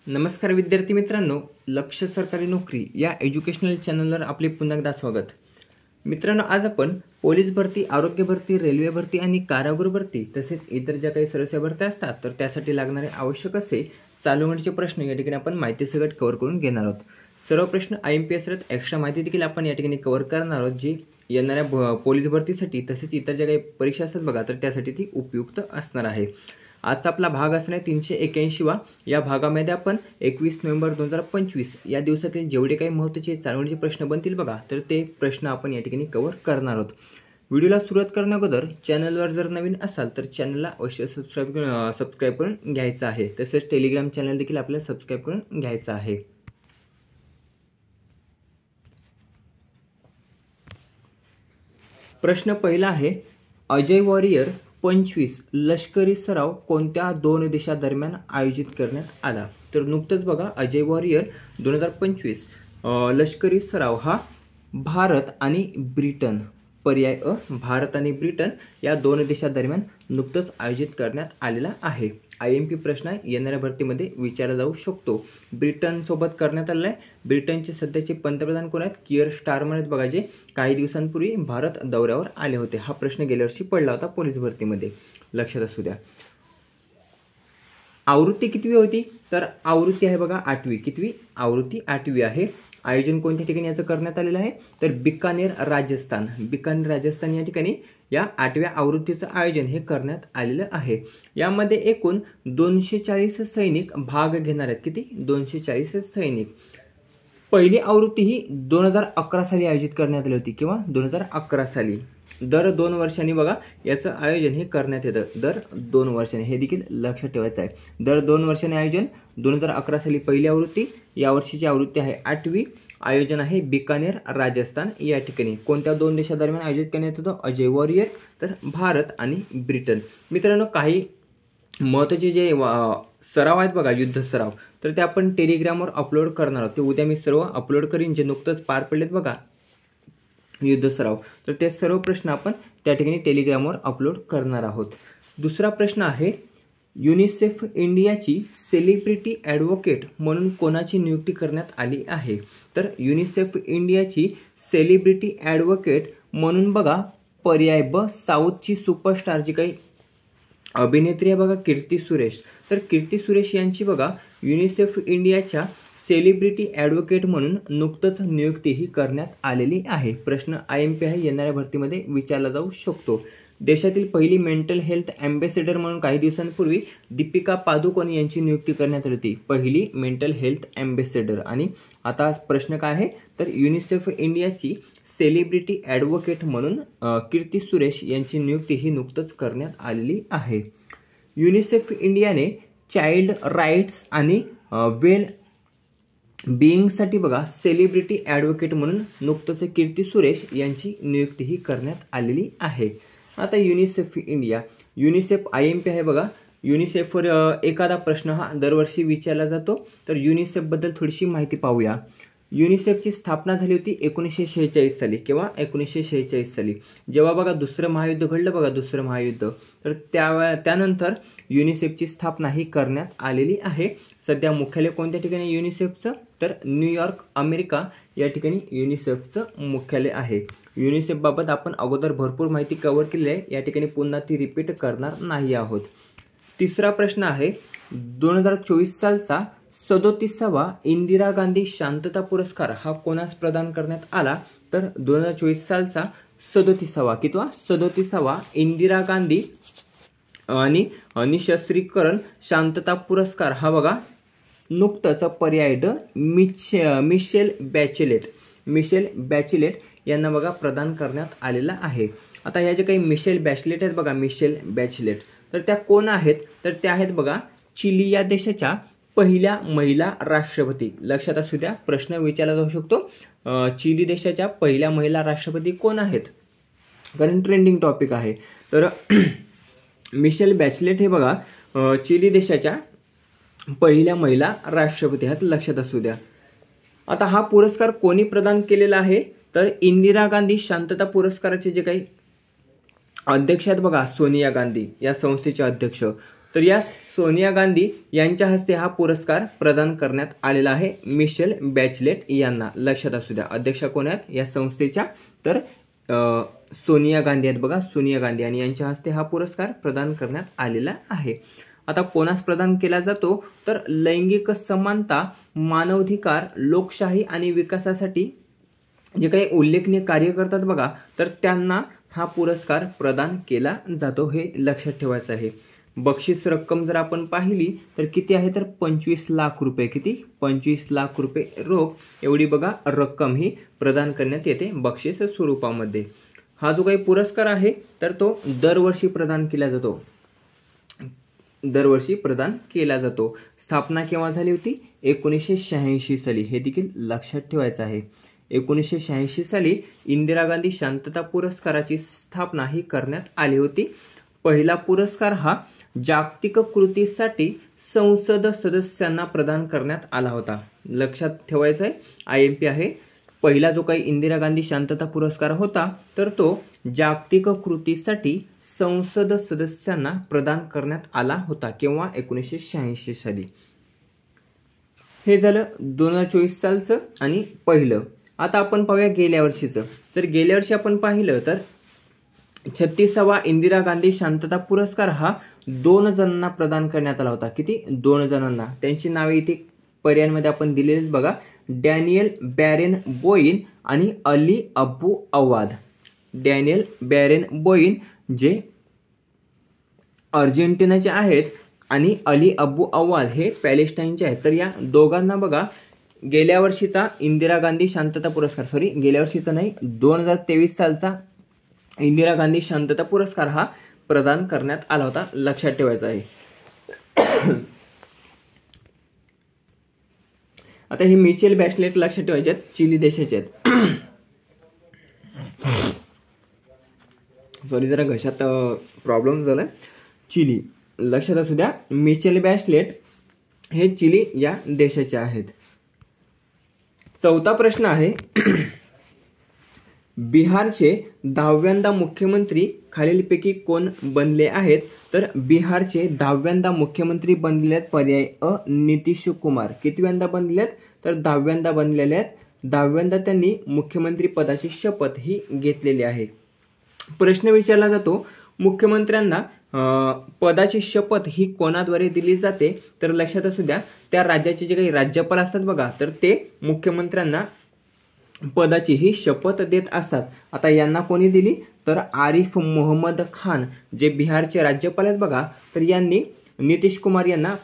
नमस्कार विद्यार्थी मित्रांनो, लक्ष सरकारी नोकरी या एज्युकेशनल चॅनलवर आपले पुन्हा एकदा स्वागत। मित्रांनो, आज आपण पोलीस भरती, आरोग्य भरती, रेल्वे भरती आणि कारागृह भरती तसेच इतर ज्या काही सर्व भरत्या असतात तर त्यासाठी लागणारे आवश्यक असे चालू घडामोडीचे प्रश्न या ठिकाणी आपण माहिती सगळं कव्हर करून घेणार आहोत। सर्व प्रश्न IMPS आहेत, एक्स्ट्रा माहिती देखील आपण या ठिकाणी कव्हर करणार आहोत जी येणाऱ्या पोलीस भरतीसाठी तसेच इतर ज्या काही परीक्षा असतात बघा तर त्यासाठी ती उपयुक्त असणार आहे। आजचा आपला भाग असणार आहे 381 वा। या भागामध्ये आपण 21 नोव्हेंबर 2025 या दिवसातील जेवढे काही महत्त्वाचे चालवणीचे प्रश्न बनतील बघा तर ते प्रश्न आपण या ठिकाणी कव्हर करणार आहोत। व्हिडिओला सुरुवात करण्याअगोदर चॅनलवर जर नवीन असाल तर चॅनलला अवश्य सबस्क्राइब करून घ्यायचं आहे। तसेच टेलिग्राम चॅनल देखील आपल्याला सबस्क्राइब करून घ्यायचं आहे। प्रश्न पहिला आहे, अजय वॉरियर 25 लष्करी सराव कोणत्या दोन देशांदरम्यान आयोजित करण्यात आला? तर नुकतंच बघा अजय वॉरियर 2025 लष्करी सराव हा भारत आणि ब्रिटन, पर्याय अ, भारत आणि ब्रिटन या दोन देशांदरम्यान नुकतंच आयोजित करण्यात आलेला आहे। IMP प्रश्न येणाऱ्या भरतीमध्ये विचारला जाऊ शकतो। ब्रिटन सोबत करण्यात आलेला आहे। ब्रिटनचे सध्याचे पंतप्रधान कोण आहेत? कियर स्टारमर आहेत बघा, जे काही दिवसांपूर्वी भारत दौऱ्यावर आले होते। हा प्रश्न गेल्या वर्षी पडला होता पोलीस भरतीमध्ये, लक्षात असू द्या। आवृत्ती कितवी होती? तर आवृत्ती आहे बघा 8वी। कितवी? आवृत्ती 8वी आहे। आयोजन कोणत्या ठिकाणी याचं करण्यात आलेलं आहे? तर बिकानेर राजस्थान। बिकानेर राजस्थान या ठिकाणी या 8व्या आवृत्तीचं आयोजन हे करण्यात आलेलं आहे। यामध्ये एकूण 240 सैनिक भाग घेणार आहेत। किती? 240 सैनिक। पहिली आवृत्ती ही 2011 साली आयोजित करण्यात आली होती किंवा 2011 साली। दर 2 वर्षांनी बघा याचं आयोजन हे करण्यात येतं। दर 2 वर्षांनी, हे देखील लक्षात ठेवायचं आहे। दर 2 वर्षांनी आयोजन। 2011 साली पहिली आवृत्ती, या वर्षीची आवृत्ती आहे 8वी। आयोजन आहे बिकानेर राजस्थान या ठिकाणी। कोणत्या दोन देशांदरम्यान आयोजित करण्यात येतो? अजय वॉरियर, तर भारत आणि ब्रिटन। मित्रांनो, काही महत्त्वाचे जे सराव आहेत बघा, युद्ध सराव, तर ते आपण टेलिग्रामवर अपलोड करणार आहोत। ते उद्या मी सर्व अपलोड करीन जे नुकतंच पार पडलेत बघा युद्ध सराव, तर ते सर्व प्रश्न आपण त्या ठिकाणी टेलिग्रामवर अपलोड करणार आहोत। दुसरा प्रश्न आहे, युनिसेफ इंडियाची सेलिब्रिटी ॲडव्होकेट म्हणून कोणाची नियुक्ती करण्यात आली आहे? तर युनिसेफ इंडियाची सेलिब्रिटी ॲडव्होकेट म्हणून बघा पर्याय ब, साऊथची सुपरस्टार जी काही अभिनेत्री आहे बघा कीर्ती सुरेश, तर कीर्ती सुरेश यांची बघा युनिसेफ इंडियाच्या सेलिब्रिटी ॲडव्होकेट म्हणून नुकतंच नियुक्ती ही करण्यात आलेली आहे। प्रश्न IMP आहे, येणाऱ्या भरतीमध्ये विचारला जाऊ शकतो। देशातील पहिली मेंटल हेल्थ ॲम्बॅसेडर म्हणून काही दिवसांपूर्वी दीपिका पादुकोण यांची नियुक्ती करण्यात आली होती। पहिली मेंटल हेल्थ ॲम्बॅसेडर। आणि आता प्रश्न काय आहे? तर युनिसेफ इंडियाची सेलिब्रिटी ॲडव्होकेट म्हणून कीर्ती सुरेश यांची नियुक्ती ही नुकतंच करण्यात आलेली आहे। युनिसेफ इंडियाने चाइल्ड राईट्स आणि वेल बिईंगसाठी बघा सेलिब्रिटी ॲडव्होकेट म्हणून नुकतंच कीर्ती सुरेश यांची नियुक्ती ही करण्यात आलेली आहे। आता युनिसेफ इंडिया, युनिसेफ IMP आहे बघा। युनिसेफवर एखादा प्रश्न हा दरवर्षी विचारला जातो, तर युनिसेफबद्दल थोडीशी माहिती पाहूया। युनिसेफची स्थापना झाली होती 1946 साली किंवा 1946 साली, जेव्हा बघा दुसरं महायुद्ध घडलं बघा, दुसरं महायुद्ध, तर त्यानंतर युनिसेफची स्थापना ही करण्यात आलेली आहे। सध्या मुख्यालय कोणत्या ठिकाणी युनिसेफचं? तर न्यूयॉर्क, अमेरिका या ठिकाणी युनिसेफचं मुख्यालय आहे। युनिसेफ बाबत आपण अगोदर भरपूर माहिती कव्हर केली आहे, या ठिकाणी पुन्हा ती रिपीट करणार नाही आहोत। तिसरा प्रश्न आहे, 2024 सालचा 37वा इंदिरा गांधी शांतता पुरस्कार हा कोणास प्रदान करण्यात आला? तर 2024 सालचा 37वा, कितवा? 37वा इंदिरा गांधी आणि निःशस्त्रीकरण शांतता पुरस्कार हा बघा नुकतंच पर्याय ड मिशेल बॅचेलेट यांना बघा प्रदान करण्यात आलेला आहे। आता ह्या जे काही मिशेल बॅचेलेट आहेत बघा, मिशेल बॅचेलेट, तर त्या कोण आहेत? तर त्या आहेत बघा चिली या देशाच्या पहिल्या महिला राष्ट्रपती। लक्षात असू द्या, प्रश्न विचारला जाऊ शकतो, चिली देशाच्या पहिल्या महिला राष्ट्रपती कोण आहेत? कारण ट्रेंडिंग टॉपिक आहे। तर मिशेल बॅचेलेट हे बघा चिली देशाच्या पहिल्या महिला राष्ट्रपती आहेत, लक्षात असू द्या। आता हा पुरस्कार कोणी प्रदान केलेला आहे? तर इंदिरा गांधी शांतता पुरस्काराचे जे काही अध्यक्ष आहेत बघा, सोनिया गांधी या संस्थेचे अध्यक्ष, तर या सोनिया गांधी यांच्या हस्ते हा पुरस्कार प्रदान करण्यात आलेला आहे मिशेल बॅचलेट यांना. लक्षात असू द्या, अध्यक्षा कोण आहेत या संस्थेच्या, तर सोनिया गांधी आहेत बघा, सोनिया गांधी, आणि यांच्या हस्ते हा पुरस्कार प्रदान करण्यात आलेला आहे. आता कोणास प्रदान केला जातो, तर लैंगिक समानता, मानवाधिकार, लोकशाही आणि विकासासाठी जे काही उल्लेखनीय कार्य करतात बघा, तर त्यांना हा पुरस्कार प्रदान केला जातो, हे लक्षात ठेवायचं आहे. बक्षीस रक्कम जर आपण पाहिली तर किती आहे, तर 25 लाख रुपये. किती? 25 लाख रुपये रोख एवढी बघा रक्कम ही प्रदान करण्यात येते बक्षीस स्वरूपामध्ये. हा जो काही पुरस्कार आहे तर तो दरवर्षी प्रदान केला जातो, दरवर्षी प्रदान केला जातो. स्थापना केव्हा झाली होती? 1986 साली, हे देखील लक्षात ठेवायचं आहे. 1986 साली इंदिरा गांधी शांतता पुरस्काराची स्थापना ही करण्यात आली होती. पहिला पुरस्कार हा जागतिक कृतीसाठी संसद सदस्यांना प्रदान करण्यात आला होता. लक्षात ठेवायचं आहे, IMP आहे. पहिला जो काही इंदिरा गांधी शांतता पुरस्कार होता तर तो जागतिक कृतीसाठी संसद सदस्यांना प्रदान करण्यात आला होता. केव्हा? 1986 साली. हे झालं 2024 सालचं आणि पहिलं. आता आपण पाहूया गेल्या वर्षीचं. तर गेल्या वर्षी आपण पाहिलं तर 36वा इंदिरा गांधी शांतता पुरस्कार हा 2 जणांना प्रदान करण्यात आला होता. किती? 2 जणांना. त्यांची नावे इथे पर्यायांमध्ये आपण दिलेलीच बघा, डॅनियल बॅरेन बोईन आणि अली अब्बू अवाद. डॅनियल बॅरेन बोईन जे अर्जेंटिनाचे आहेत आणि अली अब्बू अवाद हे पॅलेस्टाईनचे आहेत. तर या दोघांना बघा गेल्या वर्षीचा इंदिरा गांधी शांतता पुरस्कार, गेल्या वर्षीचा नाही, 2023 सालचा इंदिरा गांधी शांतता पुरस्कार हा प्रदान करण्यात आला होता. लक्षात ठेवायचं आहे. आता हे मिचेल बॅचलेट लक्षात ठेवायचे आहेत, चिली देशाचे आहेत. सॉरी, जरा घशात प्रॉब्लेम झालाय. चिली, लक्षात असू द्या, मिचेल बॅचलेट हे चिली या देशाचे आहेत. चौथा प्रश्न आहे, बिहारचे 10व्यांदा मुख्यमंत्री खालीलपैकी कोण बनले आहेत? तर बिहारचे 10व्यांदा मुख्यमंत्री बनलेले आहेत पर्याय अ नितीश कुमार. कितव्यांदा बनलेले आहेत? तर 10व्यांदा बनलेले आहेत. 10व्यांदा त्यांनी मुख्यमंत्री पदाची शपथ ही घेतलेली आहे. प्रश्न विचारला जातो, मुख्यमंत्र्यांना पदाची शपथ ही कोणाद्वारे दिली जाते? तर लक्षात असू द्या, त्या राज्याचे जे काही राज्यपाल असतात बघा, तर ते मुख्यमंत्र्यांना पदाची ही शपथ देत असतात. आता यांना कोणी दिली? तर आरिफ मोहम्मद खान जे बिहारचे राज्यपाल आहेत बघा, तर यांनी नितीश कुमार यांना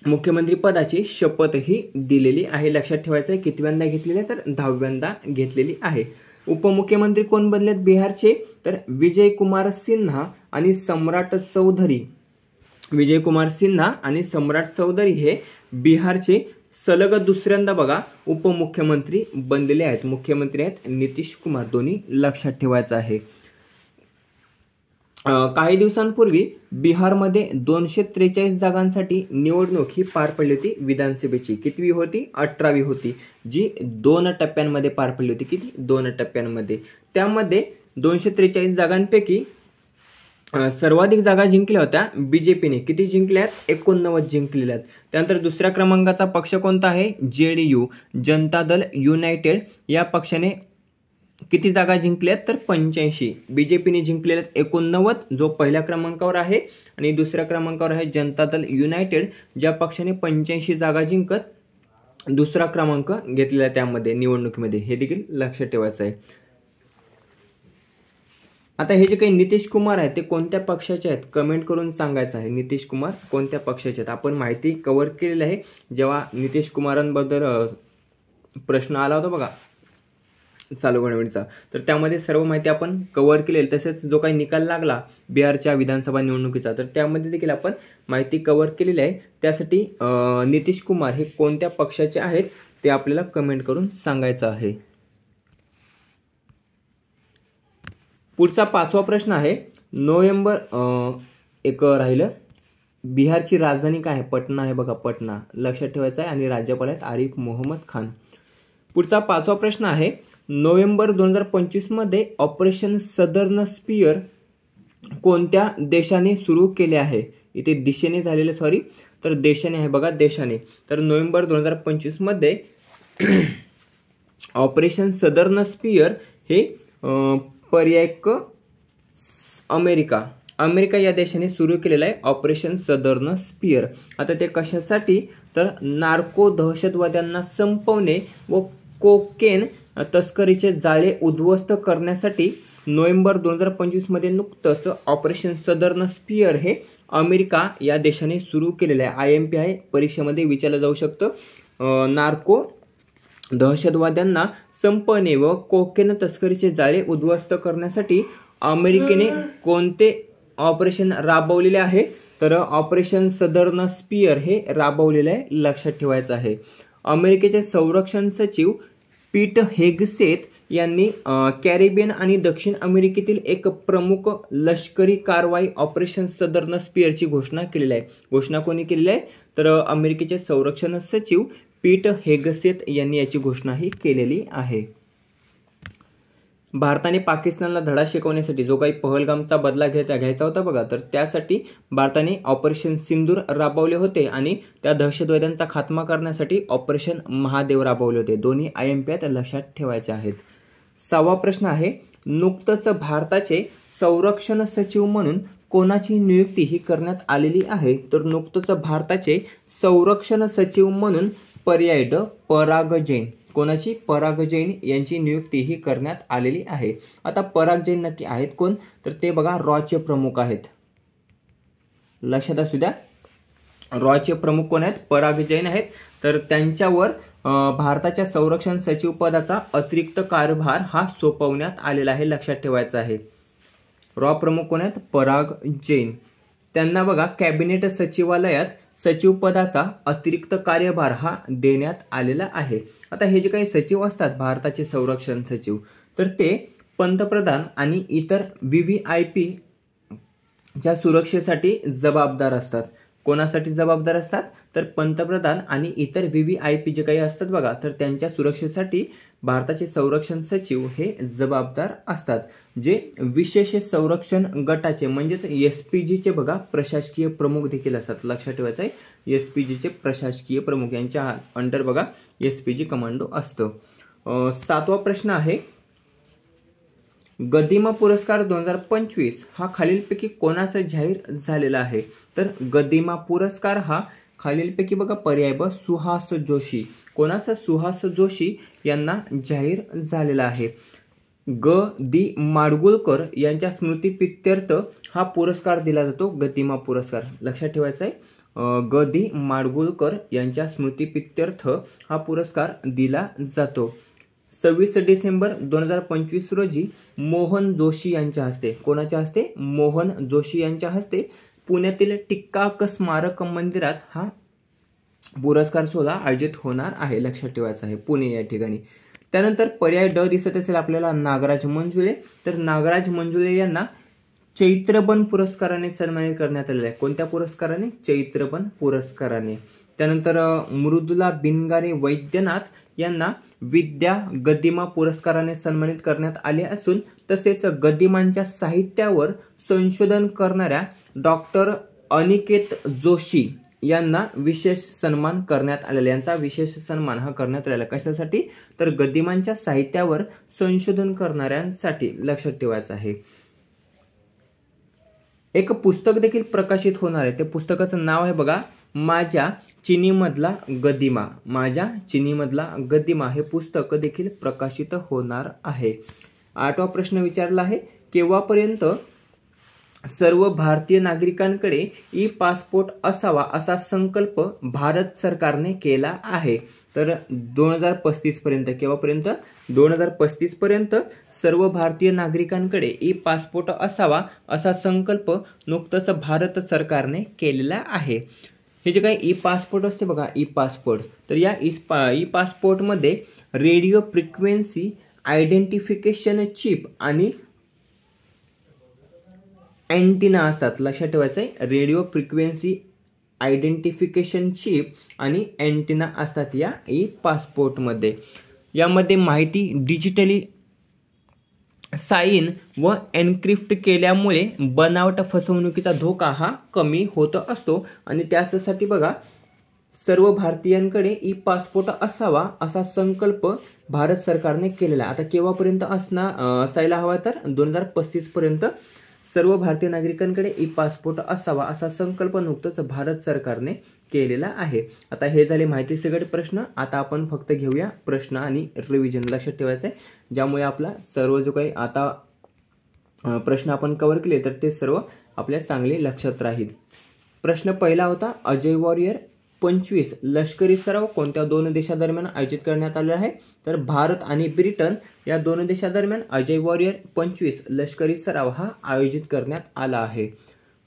मुख्यमंत्री पदाची शपथ ही दिलेली आहे. लक्षात ठेवायचं आहे. कितव्यांदा घेतलेली आहे? तर 10व्यांदा घेतलेली आहे. उपमुख्यमंत्री कोण बनलेत बिहारचे? तर विजय कुमार सिन्हा आणि सम्राट चौधरी. विजय कुमार सिन्हा आणि सम्राट चौधरी हे बिहारचे सलग दुसऱ्यांदा बघा उपमुख्यमंत्री बनलेले आहेत. मुख्यमंत्री आहेत नितीश कुमार. दोन्ही लक्षात ठेवायचं आहे. काही दिवसांपूर्वी बिहारमध्ये 243 जागांसाठी निवडणूक ही पार पडली होती विधानसभेची. कितवी होती? 18वी होती, जी 2 टप्प्यांमध्ये पार पडली होती. किती? 2 टप्प्यांमध्ये. त्यामध्ये 243 जागांपैकी सर्वाधिक जागा जिंकल्या होत्या बीजेपीने. किती जिंकल्यात? 89 जिंकलेल्या आहेत. त्यानंतर दुसऱ्या क्रमांकाचा पक्ष कोणता आहे? JDU, जनता दल युनायटेड या पक्षाने किती जागा जिंकल्यात? तर 85. बीजेपीने जिंकलेल्या 89, जो पहिल्या क्रमांकावर आहे, आणि दुसऱ्या क्रमांकावर आहे जनता दल युनायटेड, ज्या पक्षाने 85 जागा जिंकत दुसरा क्रमांक घेतलेला त्यामध्ये निवडणुकीमध्ये. हे देखील लक्षात ठेवायचं आहे. आता हे जे काही नितीश कुमार आहेत ते कोणत्या पक्षाचे आहेत? कमेंट करून सांगायचं आहे. नितीश कुमार कोणत्या पक्षाचे आहेत? आपण माहिती कव्हर केलेली आहे. जेव्हा नितीश कुमारांबद्दल प्रश्न आला होता बघा चालू घडामोडीचा, तर त्यामध्ये सर्व माहिती आपण कव्हर केलेली. तसेच जो काही निकाल लागला बिहारच्या विधानसभा निवडणुकीचा, तर त्यामध्ये देखील आपण माहिती कव्हर केलेली आहे. त्यासाठी नितीश कुमार हे कोणत्या पक्षाचे आहेत ते आपल्याला कमेंट करून सांगायचं आहे. पुढचा 5वा प्रश्न आहे, नोव्हेंबर एक राहिलं. बिहारची राजधानी काय आहे? पटना आहे बघा, पटना. लक्षात ठेवायचं आहे. आणि राज्यपाल आहेत आरिफ मोहम्मद खान. पुढचा 5वा प्रश्न आहे, नोव्हेंबर 2025 मध्ये ऑपरेशन सदर्न स्पियर कोणत्या देशाने सुरू केले आहे? इथे दिशेने झालेले सॉरी, तर देशाने आहे बघा, देशाने. तर नोव्हेंबर 2025 मध्ये ऑपरेशन सदर्न स्पियर हे पर्याय अमेरिका या देशाने सुरू केलेलं आहे ऑपरेशन सदर्न स्पियर. आता ते कशासाठी? तर नार्को दहशतवाद्यांना संपवणे व कोकेन तस्करीचे जाळे उद्ध्वस्त करण्यासाठी नोव्हेंबर 2025 मध्ये नुकतंच ऑपरेशन सदर्न स्पियर हे अमेरिका या देशाने सुरू केलेलं आहे. IMPI परीक्षेमध्ये विचारलं जाऊ शकतं. नार्को दहशतवाद्यांना संपवणे व कोकेन तस्करीचे जाळे उद्ध्वस्त करण्यासाठी अमेरिकेने कोणते ऑपरेशन राबवलेले आहे? तर ऑपरेशन सदर्न स्पियर हे राबवलेले आहे, लक्षात ठेवायचं आहे. अमेरिकेचे संरक्षण सचिव पीट हेगसेथ यांनी कॅरिबियन आणि दक्षिण अमेरिकेतील एक प्रमुख लष्करी कारवाई ऑपरेशन सदर्न स्पियरची घोषणा केलेली आहे. घोषणा कोणी केलेली आहे? तर अमेरिकेचे संरक्षण सचिव पीट हेगसेथ यांनी याची घोषणाही केलेली आहे. भारताने पाकिस्तानला धडा शिकवण्यासाठी जो काही पहलगामचा बदला घ्यायचा होता बघा, तर त्यासाठी भारताने ऑपरेशन सिंदूर राबवले होते आणि त्या दहशतवाद्यांचा खात्मा करण्यासाठी ऑपरेशन महादेव राबवले होते. दोन्ही IMPI लक्षात ठेवायचे आहेत. 6वा प्रश्न आहे, नुकतंच भारताचे संरक्षण सचिव म्हणून कोणाची नियुक्ती ही करण्यात आलेली आहे? तर नुकतंच भारताचे संरक्षण सचिव म्हणून पर्याय ड पराग जैन. कोणाची? पराग जैन यांची नियुक्ती ही करण्यात आलेली आहे. आता पराग जैन नक्की आहेत कोण? तर ते बघा रॉचे प्रमुख आहेत, लक्षात असू द्या. रॉचे प्रमुख कोण आहेत? पराग जैन आहेत. तर त्यांच्यावर भारताच्या संरक्षण सचिव पदाचा अतिरिक्त कारभार हा सोपवण्यात आलेला आहे, लक्षात ठेवायचा आहे. रॉ प्रमुख कोण आहेत? पराग जैन. त्यांना बघा कॅबिनेट सचिवालयात सचिव पदाचा अतिरिक्त कार्यभार हा देण्यात आलेला आहे. आता हे जे काही सचिव असतात भारताचे संरक्षण सचिव, तर ते पंतप्रधान आणि इतर VVIP च्या सुरक्षेसाठी जबाबदार असतात. कोणासाठी जबाबदार असतात? तर पंतप्रधान आणि इतर VVIP जे काही असतात बघा, तर त्यांच्या सुरक्षेसाठी भारताचे संरक्षण सचिव हे जबाबदार असतात. जे विशेष संरक्षण गटाचे म्हणजेच SPG चे बघा प्रशासकीय प्रमुख देखील असतात, लक्षात ठेवायचं आहे. SPG चे प्रशासकीय प्रमुख यांच्या अंडर बघा SPG कमांडो असतो. 7वा प्रश्न आहे, गदिमा पुरस्कार 2025 हा खालीलपैकी कोणाचा जाहीर झालेला आहे? तर गदिमा पुरस्कार हा खालीलपैकी बघा पर्याय ब सुहास जोशी. कोणाचा? सुहास जोशी यांना जाहीर झालेला आहे. ग.दी. माडगुळकर यांच्या स्मृतिप्रित्यर्थ हा पुरस्कार दिला जातो, गदिमा पुरस्कार, लक्षात ठेवायचा आहे. ग.दी. माडगुळकर यांच्या स्मृतिप्रित्यर्थ हा पुरस्कार दिला जातो. 26 डिसेंबर 2025 रोजी मोहन जोशी यांच्या हस्ते, कोणाच्या हस्ते? मोहन जोशी यांच्या हस्ते पुण्यातील टिळक स्मारक मंदिरात हा पुरस्कार सोहळा आयोजित होणार आहे, लक्षात ठेवायचा आहे, पुणे या ठिकाणी. त्यानंतर पर्याय ड दिसत असेल आपल्याला नागराज मंजुळे. तर नागराज मंजुळे यांना चैत्रबन पुरस्काराने सन्मानित करण्यात आलेले आहे. कोणत्या पुरस्काराने? चैत्रबन पुरस्काराने. त्यानंतर मृदुला बिनगारे वैद्यनाथ यांना विद्या गदिमा पुरस्काराने सन्मानित करण्यात आले असून तसेच गदिमांच्या साहित्यावर संशोधन करणाऱ्या डॉक्टर अनिकेत जोशी यांना विशेष सन्मान करण्यात आलेला. यांचा विशेष सन्मान हा करण्यात आलेला कशासाठी? तर गदिमांच्या साहित्यावर संशोधन करणाऱ्यांसाठी, लक्षात ठेवायचं आहे. एक पुस्तक देखील प्रकाशित होणार आहे. त्या पुस्तकाचं नाव आहे बघा माझ्या चिनीमधला गदिमा. माझ्या चिनीमधला गदिमा हे पुस्तक देखील प्रकाशित होणार आहे. 8वा प्रश्न विचारला आहे, केव्हापर्यंत सर्व भारतीय नागरिकांकडे ई-पासपोर्ट असावा असा संकल्प भारत सरकारने केला आहे? तर 2035 पर्यंत. केव्हापर्यंत? 2035 पर्यंत सर्व भारतीय नागरिकांकडे ई-पासपोर्ट असावा असा संकल्प नुकतंच भारत सरकारने केलेला आहे. हे जे काही ई-पासपोर्ट असते बघा, ई-पासपोर्ट, तर या ई-पासपोर्टमध्ये रेडिओ फ्रिक्वेन्सी आयडेंटिफिकेशन चिप आणि अँटिना असतात, लक्षात ठेवायचं आहे. रेडिओ फ्रिक्वेन्सी आयडेंटिफिकेशन चिप आणि अँटिना असतात या ई-पासपोर्टमध्ये. यामध्ये माहिती डिजिटली साइन व एन्क्रिप्ट केल्यामुळे बनावट फसवणुकीचा धोका हा कमी होत असतो आणि त्यासाठी बघा सर्व भारतीयांकडे ई पासपोर्ट असावा असा संकल्प भारत सरकारने केलेला आहे। आता केव्हापर्यंत असायला हवा तर 2035 पर्यंत सर्व भारतीय नागरिकांकडे ई पासपोर्ट असावा असा संकल्प नुकताच भारत सरकारने केलेला आहे। आता हे झाले माहिती सगळे प्रश्न। आता आपण फक्त घेऊया प्रश्न आणि रिव्हिजन लक्षात ठेवायचं आहे, ज्यामुळे आपला सर्व जो काही आता प्रश्न आपण कव्हर केले तर ते सर्व आपल्या चांगले लक्षात राहील। प्रश्न पहिला होता अजय वॉरियर 25 लष्करी सराव कोणत्या दोन देशांदरम्यान आयोजित करण्यात आले आहे तर भारत आणि ब्रिटन या दोन देशांदरम्यान अजय वॉरियर 25 लष्करी सराव हा आयोजित करण्यात आला आहे।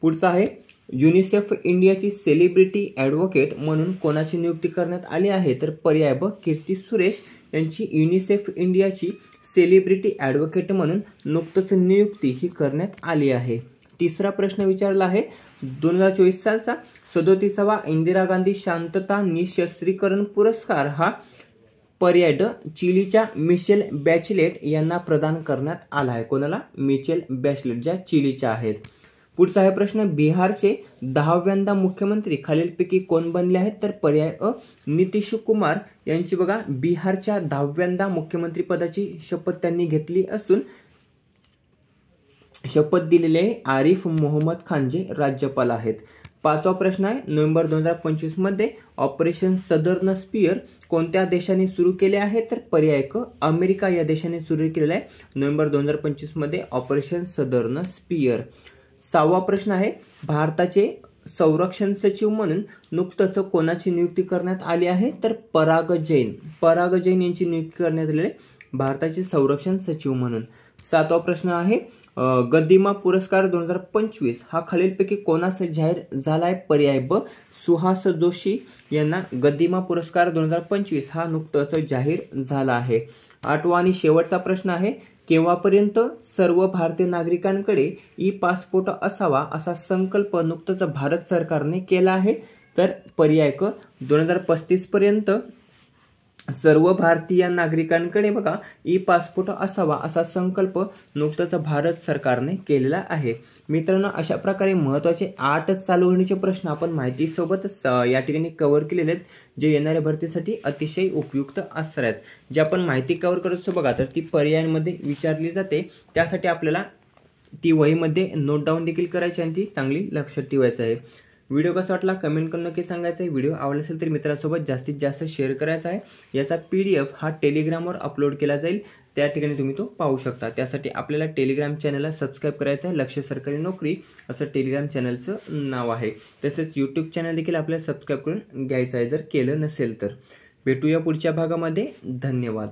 पुढचा आहे युनिसेफ इंडियाची सेलिब्रिटी ॲडव्होकेट म्हणून कोणाची नियुक्ती करण्यात आली आहे तर पर्याय ब कीर्ती सुरेश यांची युनिसेफ इंडियाची सेलिब्रिटी ॲडव्होकेट म्हणून नुकतंच नियुक्ती ही करण्यात आली आहे। तिसरा प्रश्न विचारला आहे 2024 सालचा 37वा इंदिरा गांधी शांतता निःशस्त्रीकरण पुरस्कार हा पर्याय ड चिलीच्या मिशेल बॅचलेट यांना प्रदान करण्यात आला आहे। कोणाला? मिशेल बॅचलेट ज्या चिलीच्या आहेत। पुढचा आहे प्रश्न बिहारचे 10व्यांदा मुख्यमंत्री खालीलपैकी कोण बनले आहेत तर पर्याय अ नितीश कुमार यांची बघा बिहारच्या 10व्यांदा मुख्यमंत्री पदाची शपथ त्यांनी घेतली असून शपथ दिलेले आरिफ मोहम्मद खान जे राज्यपाल आहेत। पाचवा प्रश्न आहे नोव्हेंबर 2025 मध्ये ऑपरेशन सदर्न स्पियर कोणत्या देशाने सुरू केले आहे तर पर्याय क अमेरिका या देशाने सुरू केलेला आहे नोव्हेंबर 2025 मध्ये ऑपरेशन सदर्न स्पियर। सहावा प्रश्न आहे भारताचे संरक्षण सचिव म्हणून नुकतंच कोणाची नियुक्ती करण्यात आली आहे तर पराग जैन यांची नियुक्ती करण्यात आली आहे भारताचे संरक्षण सचिव म्हणून। सातवा प्रश्न आहे गदिमा पुरस्कार 2025 हा खालीलपैकी कोणास जाहीर झाला आहे पर्याय ब सुहास जोशी यांना गदिमा पुरस्कार 2025 हा नुकताच जाहीर झाला आहे। आठवा आणि शेवटचा प्रश्न आहे केव्हापर्यंत सर्व भारतीय नागरिकांकडे ई पासपोर्ट असावा असा संकल्प नुकताच भारत सरकारने केला आहे तर पर्याय क 2035 पर्यंत सर्व भारतीय नागरिकांकडे बघा ई पासपोर्ट असावा असा संकल्प नुकताच भारत सरकारने केलेला आहे। मित्रांनो अशा प्रकारे महत्त्वाचे 8 चालू घडणीचे प्रश्न आपण माहितीसोबत या ठिकाणी कव्हर केलेले आहेत जे येणाऱ्या भरतीसाठी अतिशय उपयुक्त असणार आहेत। जे आपण माहिती कव्हर करत असतो बघा तर ती पर्यायांमध्ये विचारली जाते, त्यासाठी आपल्याला ती वहीमध्ये नोट डाऊन देखील करायची आणि ती चांगली लक्षात ठेवायची आहे। व्हिडिओ कसा वाटला कमेंट करून नक्की सांगायचं आहे। व्हिडिओ आवडला असेल तर मित्रांसोबत जास्तीत जास्त शेअर करायचा आहे। याचा PDF हा टेलिग्रामवर अपलोड केला जाईल, त्या ठिकाणी तुम्ही तो पाहू शकता। त्यासाठी आपल्याला टेलिग्राम चॅनलला सबस्क्राईब करायचं आहे, लक्ष्य सरकारी नोकरी असं टेलिग्राम चॅनलचं नाव आहे। तसेच यूट्यूब चॅनल देखील आपल्याला सबस्क्राईब करून घ्यायचं आहे जर केलं नसेल तर। भेटूया पुढच्या भागामध्ये, धन्यवाद।